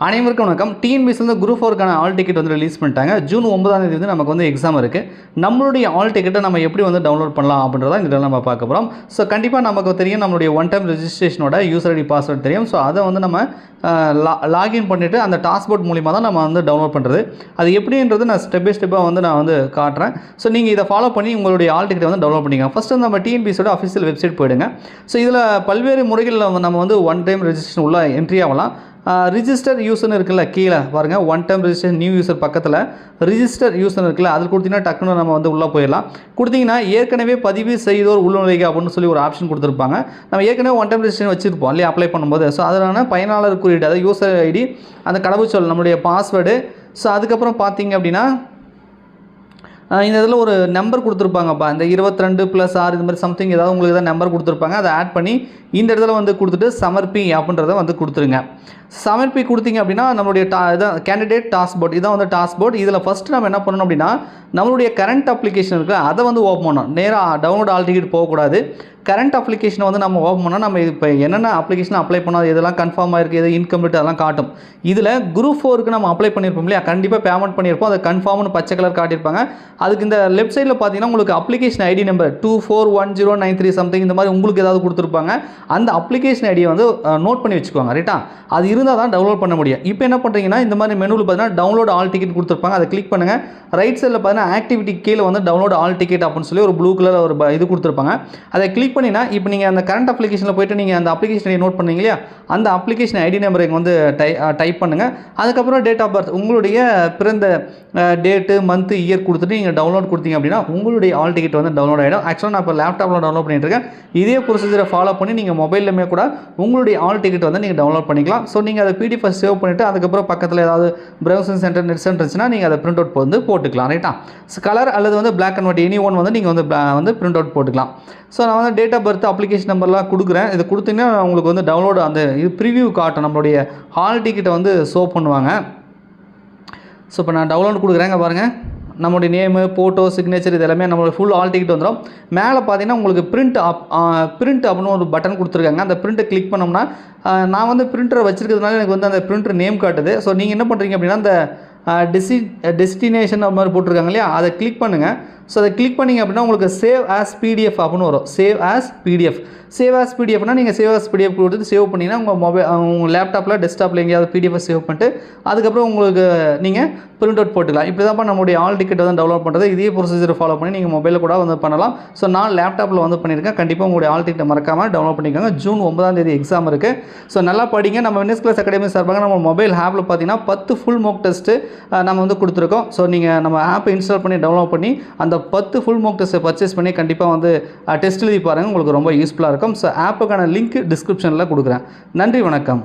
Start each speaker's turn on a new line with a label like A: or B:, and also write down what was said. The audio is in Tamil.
A: அனைவருக்கும் வணக்கம். டிஎன்பிஎஸ்சில குரூப் 4க்கான ஆல் டிக்கெட் வந்து ரிலீஸ் பண்ணிட்டாங்க. ஜூன் 9ஆம் தேதி வந்து நமக்கு வந்து எக்ஸாம் இருக்குது. நம்மளுடைய ஆல் டிக்கெட்டை நம்ம எப்படி வந்து டவுன்லோட் பண்ணலாம் அப்படின்றத இதில் நம்ம பார்க்க போகிறோம். ஸோ கண்டிப்பாக நமக்கு தெரியும் நம்மளுடைய ஒன் டைம் ரெஜிஸ்ட்ரேஷனோட யூசர் ஐடி பாஸ்வேர்டு தெரியும். ஸோ அதை வந்து நம்ம லாகின் பண்ணிவிட்டு அந்த டாஸ்க்போர்ட் மூலிமா தான் நம்ம வந்து டவுன்லோட் பண்ணுறது. அது எப்படின்றது நான் ஸ்டெப் பை ஸ்டெப்பாக வந்து நான் வந்து காட்டுறேன். ஸோ நீங்கள் இதை ஃபாலோ பண்ணி உங்களுடைய ஆல் டிக்கெட்டை வந்து டவுன்லோட் பண்ணிக்கலாம். ஃபஸ்ட்டு வந்து நம்ம டிஎன்பிஎஸ்சியோட அஃபிஷியல் வெப்சைட் போயிடுங்க. ஸோ இதில் பல்வேறு முறைகளில் நம்ம வந்து ஒன் டைம் ரெஜிஸ்ட்ரேஷன் உள்ள என்ட்ரி ஆகலாம். ரிஜிஸ்டர் யூசர்னு இருக்குல்ல, கீழே பாருங்கள், one time registration new user பக்கத்தில் ரிஜிஸ்டர் யூசர் இருக்குல்ல, அதில் கொடுத்தீங்கன்னா டக்குன்னு நம்ம வந்து உள்ளே போயிடலாம். கொடுத்தீங்கன்னா ஏற்கனவே பதிவு செய்தோர் உள்நுழைக அப்படின்னு சொல்லி ஒரு ஆப்ஷன் கொடுத்துருப்பாங்க. நம்ம ஏற்கனவே ஒன் டைம் ரெஜிஸ்ட்ரேஷன் வச்சுருப்போம் இல்லையா அப்ளை பண்ணும்போது. ஸோ அதனால பயனாளர் குறியீடு, அதாவது யூசர் ஐடி, அந்த கடவுச்சொல், நம்மளுடைய பாஸ்வேர்டு. ஸோ அதுக்கப்புறம் பார்த்தீங்க அப்படின்னா இந்த இதில் ஒரு நம்பர் கொடுத்துருப்பாங்கப்பா, இந்த 22+6 இது மாதிரி சம்திங் ஏதாவது உங்களுக்கு ஏதாவது நம்பர் கொடுத்துருப்பாங்க. அதை ஆட் பண்ணி இந்த இடத்துல வந்து கொடுத்துட்டு சமர்ப்பி அப்படின்றத வந்து கொடுத்துருங்க. சமர்ப்பி கொடுத்தீங்க அப்படின்னா நம்மளுடைய இதான் கேண்டிடேட் டாஸ்க்போர்ட், இதான் வந்து டாஸ்க்போர்ட். இதில் ஃபஸ்ட்டு நம்ம என்ன பண்ணணும் அப்படின்னா நம்மளுடைய கரண்ட் அப்ளிகேஷன் இருக்குது, அதை வந்து ஓப்பன் பண்ணணும். நேராக டவுன்லோட் ஆல் டிக்கெட் போகக்கூடாது. கரண்ட் அப்ளிகேஷனை வந்து நம்ம ஓப்பன் பண்ணால் நம்ம இப்போ என்னென்ன அப்ளிகேஷன் அப்ளை பண்ணோம், இதெல்லாம் கன்ஃபார்ம் ஆகிருக்கு, எது இன்கம்ப்ளீட், அதெல்லாம் காட்டும். இதில் குரூப் 4க்கு நம்ம அப்ளை பண்ணியிருப்போம் இல்லையா, கண்டிப்பாக பேமெண்ட் பண்ணியிருப்போம். அதை கன்ஃபார்ம்னு பச்சை கலர் காட்டியிருப்பாங்க. அதுக்கு இந்த லெஃப்ட் சைடில் பார்த்தீங்கன்னா உங்களுக்கு அப்ளிகேஷன் ஐடி நம்பர் 241093 சம்திங் இந்த மாதிரி உங்களுக்கு ஏதாவது கொடுத்துருப்பாங்க. அந்த அப்ளிகேஷன் ஐடியை வந்து நோட் பண்ணி வச்சுக்கோங்க, ரைட்டா? அது இருந்தால் தான் டவுன்லோட் பண்ண முடியும். இப்போ என்ன பண்ணுறீங்கன்னா இந்த மாதிரி மெனுவில் பார்த்தீங்கன்னா டவுன்லோட் ஆல் டிக்கெட் கொடுத்துருப்பாங்க. அதை கிளிக் பண்ணுங்கள். ரைட் சைடில் பார்த்தீங்கன்னா ஆக்டிவிட்டி கீழே வந்து டவுன்லோட் ஆல் டிக்கெட் அப்படின்னு சொல்லி ஒரு ப்ளூ கலர் ஒரு இது கொடுத்துருப்பாங்க. அதை கிளிக் பண்ணினா இப்போ நீங்கள் அந்த கரண்ட் அப்ளிகேஷனில் போய்ட்டு நீங்கள் அந்த அப்ளிகேஷன் ஐடி நோட் பண்ணீங்க இல்லையா, அந்த அப்ளிகேஷன் ஐடி நம்பரை இங்கே வந்து டைப் பண்ணுங்கள். அதுக்கப்புறம் டேட் ஆஃப் பர்த், உங்களுடைய பிறந்த டேட்டு, மந்த்து, இயர் கொடுத்துட்டு நீங்கள் டவுன்லோட் கொடுத்தீங்க அப்படின்னா உங்களுடைய ஆல் டிக்கெட் வந்து டவுன்லோட் ஆகிடும். ஆக்சுவலாக நான் இப்போ லேப்டாப்பில் டவுன்லோட் பண்ணிட்டு இருக்கேன். இதே ப்ரொசீஜரை ஃபாலோ பண்ணி நீங்கள் மொபைல்லுமே கூட உங்களுடைய ஆல் டிக்கெட் வந்து நீங்கள் டவுன்லோட் பண்ணிக்கலாம். ஸோ நீங்கள் அதை பிடிஎஃப் சேவ் பண்ணிவிட்டு அதுக்கப்புறம் பக்கத்தில் ஏதாவது ப்ரௌசிங் சென்டர், நெட் சென்டர் இருந்துச்சுன்னா நீங்கள் அதை பிரிண்ட் அவுட் வந்து போட்டுக்கலாம், ரைட்டா? கலர் அல்லது வந்து black and white any one வந்து நீங்கள் வந்து பிரிண்ட் அவுட் போட்டுக்கலாம். ஸோ நான் வந்து டேட் ஆஃப் பர்த், அப்ளிகேஷன் நம்பர்லாம் கொடுக்குறேன். இது கொடுத்தீங்கன்னா உங்களுக்கு வந்து டவுன்லோடு அந்த இது ப்ரிவியூ காட்டும், நம்மளுடைய ஹால் டிக்கெட்டை வந்து ஷோ பண்ணுவாங்க. ஸோ இப்போ நான் டவுன்லோட் கொடுக்குறேங்க பாருங்கள். நம்மளுடைய நேமு, ஃபோட்டோ, சிக்னேச்சர் இது எல்லாமே நம்மளோட ஃபுல் ஆல் டிக்கெட் வந்துடும். மேலே பார்த்தீங்கன்னா உங்களுக்கு பிரிண்ட் அப்படின்னு ஒரு பட்டன் கொடுத்துருக்காங்க. அந்த பிரிண்ட்டை கிளிக் பண்ணோம்னா நான் வந்து பிரிண்டரை வச்சுருக்கிறதுனால எனக்கு வந்து அந்த பிரிண்டர் நேம் காட்டுது. ஸோ நீங்கள் என்ன பண்ணுறீங்க அப்படின்னா அந்த டெஸ்டினேஷன் அது மாதிரி போட்டிருக்காங்க இல்லையா, அதை கிளிக் பண்ணுங்கள். ஸோ அதை கிளிக் பண்ணிங்க அப்படின்னா உங்களுக்கு சேவ் ஆஸ் பிடிஎஃப் அப்படின்னு வரும். Save as PDF. Save as பிடிஎஃப்னா நீங்கள் சேவ் ஆஸ் பிடிஎஃப் கொடுத்து சேவ் பண்ணிங்கன்னா உங்கள் லேப்டாப்பில், டெஸ்க்டாப்பில் எங்கேயாவது பிடிஎஃப் சேவ் பண்ணிட்டு அதுக்கப்புறம் உங்களுக்கு நீங்கள் பிரிண்ட் அவுட் போட்டுக்கலாம். இப்படி தான் நம்மளுடைய ஆல் டிக்கெட் வந்து டவுன்லோட் பண்ணுறது. இதே ப்ரொசீஜர் ஃபாலோ பண்ணி நீங்கள் மொபைலில் கூட வந்து பண்ணலாம். ஸோ நான் லேப்டாப்பில் வந்து பண்ணியிருக்கேன். கண்டிப்பாக உங்களுடைய ஆல் டிக்கெட்டை மறக்காமல் டவுன்லோட் பண்ணிக்கோங்க. ஜூன் 9ஆம் தேதி எக்ஸாம் இருக்குது. ஸோ நல்லா படிங்க. நம்ம வின்னர்ஸ் கிளாஸ் அகாடமி சார்பாக நம்ம மொபைல் ஆப்பில் பார்த்தீங்கன்னா 10 ஃபுல் மோக் டெஸ்ட்டு நம்ம வந்து கொடுத்துருக்கோம். ஸோ நீங்கள் நம்ம ஆப்பை இன்ஸ்டால் பண்ணி டவுன்லோட் பண்ணி அந்த 10 ஃபுல் மோக் டெஸ்ட்டை பர்ச்சேஸ் பண்ணி கண்டிப்பாக வந்து டெஸ்ட் எழுதி பாருங்கள். உங்களுக்கு ரொம்ப யூஸ்ஃபுல்லாக இருக்கும். ஸோ ஆப்புக்கான லிங்க் டிஸ்கிரிப்ஷனில் கொடுக்குறேன். நன்றி, வணக்கம்.